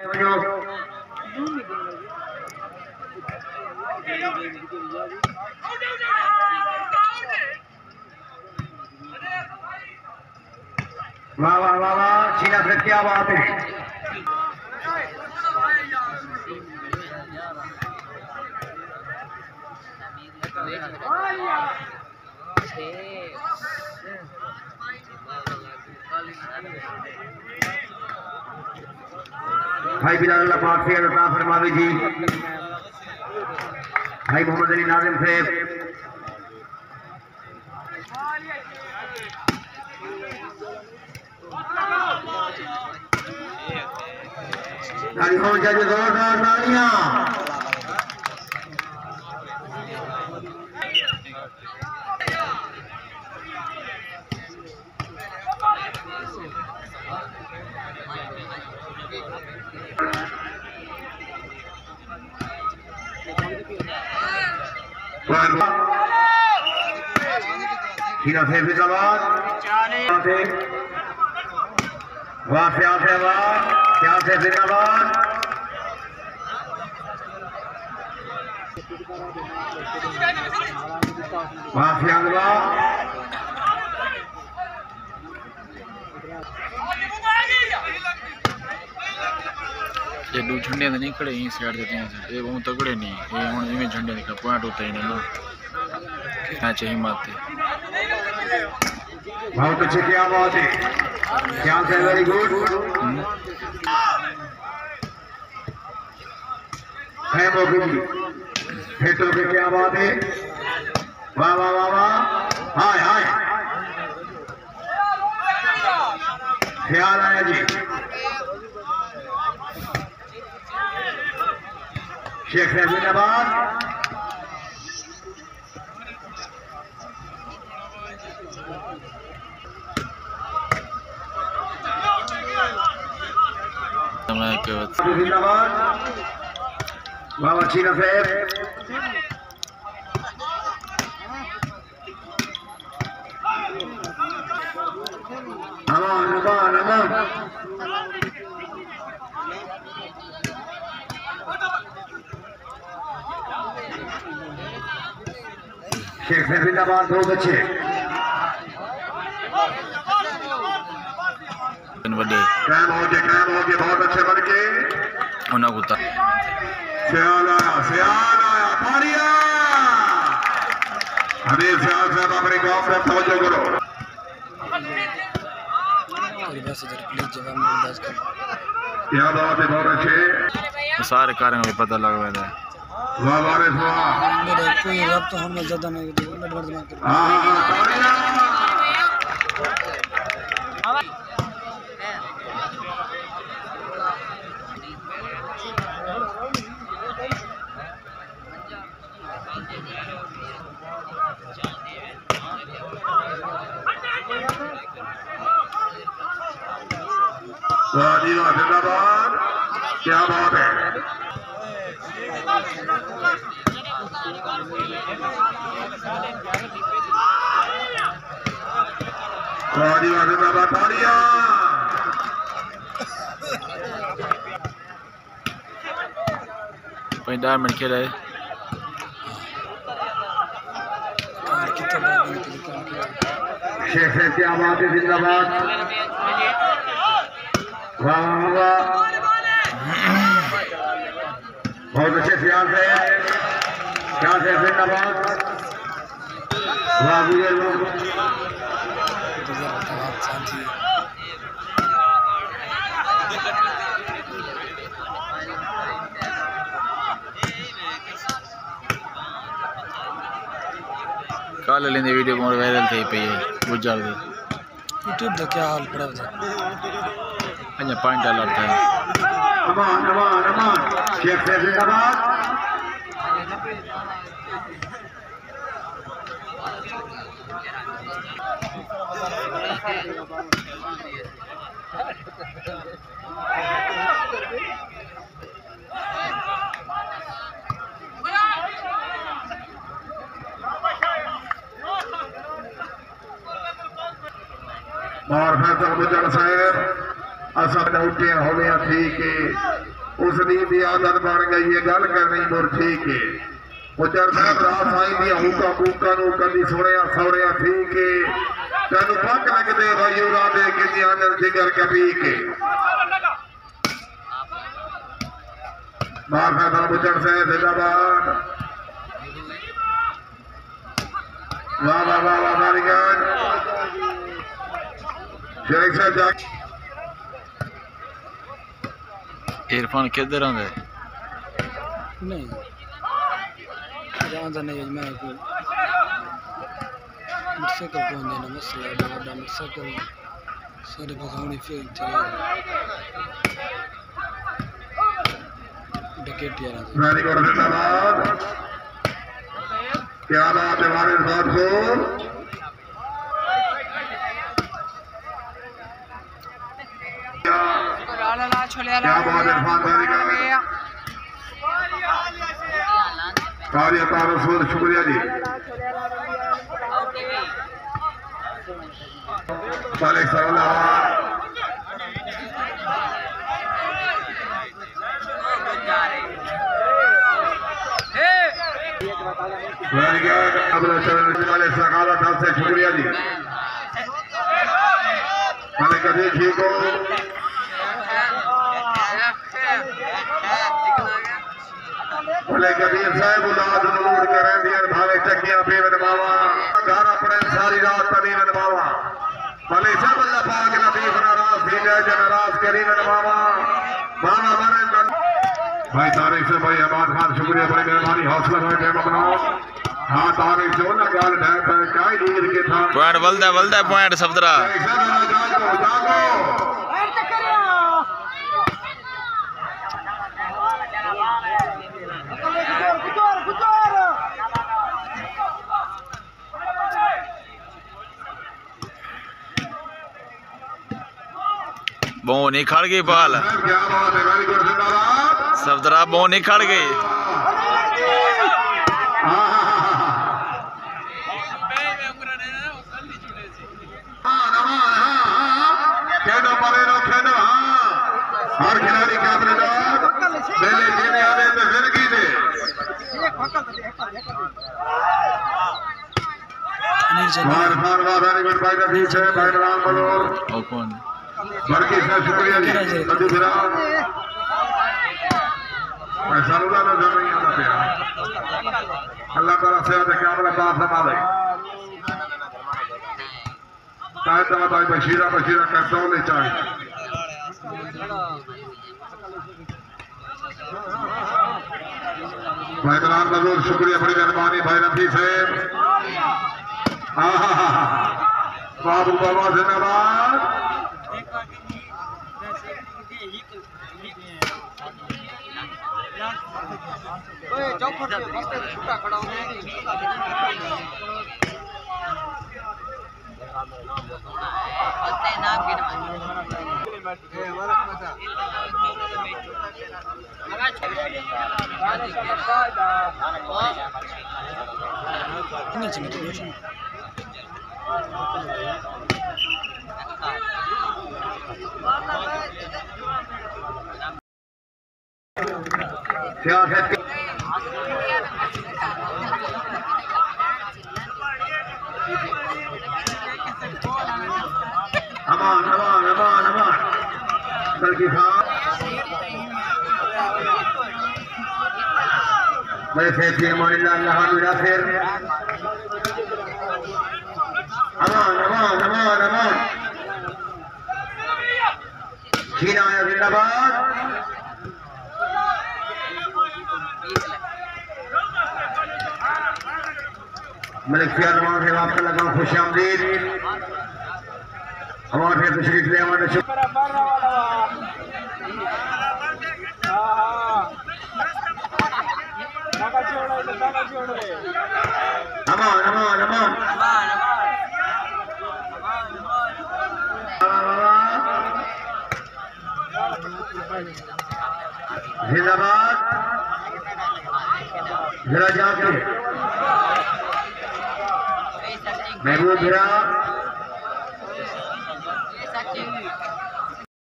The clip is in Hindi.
वाह वाह वाह वाह, सीना से क्या बात है। भाई बिलाल पाक से अता फरमावे जी। भाई मोहम्मद अली नाजिम साहब तालियों से जोरदार तालियां। सीना से जिंदाबाद। वाह क्या से वाह, क्या से जिंदाबाद। वाह क्या वाह। ये दो झंडे तो नहीं खड़े, यहीं साइड देते हैं ये वो तगड़े नहीं, ये हुन इवें झंडे निकल पॉइंट होता ही ना क्या चाहिए माते। बहुत अच्छे, क्या बात है, क्या से वेरी गुड है मोदी हेटो के, क्या बात है। वाह वाह वाह वाह, हाय हाय, ख्याल आया जी। शेख जिंदाबाद। जिंदाबाद। बाबा चीना साहब अमान अमान अमान। शेख जिंदाबाद, बहुत अच्छे। कैम हो गए बहुत अच्छे बन के। सियाल आया तालियां। हमें सियाल साहब अपने गांव में तवज्जो करो। क्या बात है, बहुत अच्छे सारे कारण में पता लग रहा है। वाह वारिस वाह, मेरे कोई रब तो हमने ज्यादा नहीं दी। जिंदाबाद, क्या बात है। जिंदाबाद तालियां। मिनट खेला है। शेख है, क्या बात है, जिंदाबाद। वाह वाह, बहुत अच्छे ख्याल से, क्या से जिंदाबाद। वाह कल लेंदे वीडियो मोर वायरल थी पई है गुजर दी यूट्यूब दा क्या हाल पड़ा है। अच्छा $5 था। अमान अमान अमान, शेख से जिंदाबाद। और फैसल गुजर साहब असल उठे हो थी कि उसकी भी आदत बन गई है गल करनी मुर ठीक है मुचर साहब रात आई दी हुक्का कूका नू कदी सुनिया सौरिया ठीक है तेन पक लगते वयूरा दे कि जिगर कभी के मार खाता मुचर साहब जिंदाबाद वाह वाह वाह वाह मारीगंज शेख साहब जा इरफान किधर आंदा नहीं जानता नहीं मैं कोई मोटरसाइकिल को देना मसला है बड़ा मोटरसाइकिल सारे भगावनी फेल थे डकैती आ रहा वेरी गुड जिंदाबाद क्या बात है वारिस साहब को क्या बात है इरफान भाई का कार्य तारसूर शुक्रिया जी साले सवाल वेरी गुड अब वाले सकाला था से शुक्रिया जी मैंने कभी ठीक हो भले कबीर साहब उलाद नूर करें दिया भावे चकिया पीवन बावा घर अपने सारी रात पीवन बावा भले सब अल्लाह पाक लतीफ नाराज थी जय नाराज करीम बावा बाबा मारे भाई तारीख से भाई अहमद खान शुक्रिया बड़ी मेहरबानी हौसला भाई टाइम अपनाओ हाँ तारीख से ना ख्याल टाइम पे क्या नींद के था पॉइंट वलदा पॉइंट सफदरा जागो बो नहीं खड़ गई बाल क्या बात है वेरी गुड जिंदाबाद सफदरा बो नहीं खड़ गई खेलो परेरो खेलो हाँ हर खिलाड़ी का अपने दौर पहले जीने आने पे जिंदगी दे मार वेरी गुड भाई रफीक है भाई राम बोलो और कौन बरकी साहब शुक्रिया जी मधु फिराम मैं सरुला नजर नहीं आता पिया अल्लाह ताला से आते क्या बोला बात संभाले ताए तवा भाई बशीरा कर दो ले चाहिए भाई राम नजर शुक्रिया बड़ी मेहरबानी भाई रफी साहब बाबू बाबा जिंदाबाद अमान बल्कि मेरे से अल्लाह मेरा फिर अमान छीना है जिंदाबाद मलिक फियाद से वापस लगा खुश आमदीद हमारे तशरीफ ले हमारे अमान जिंदाबाद जरा जाके महबूब भिरा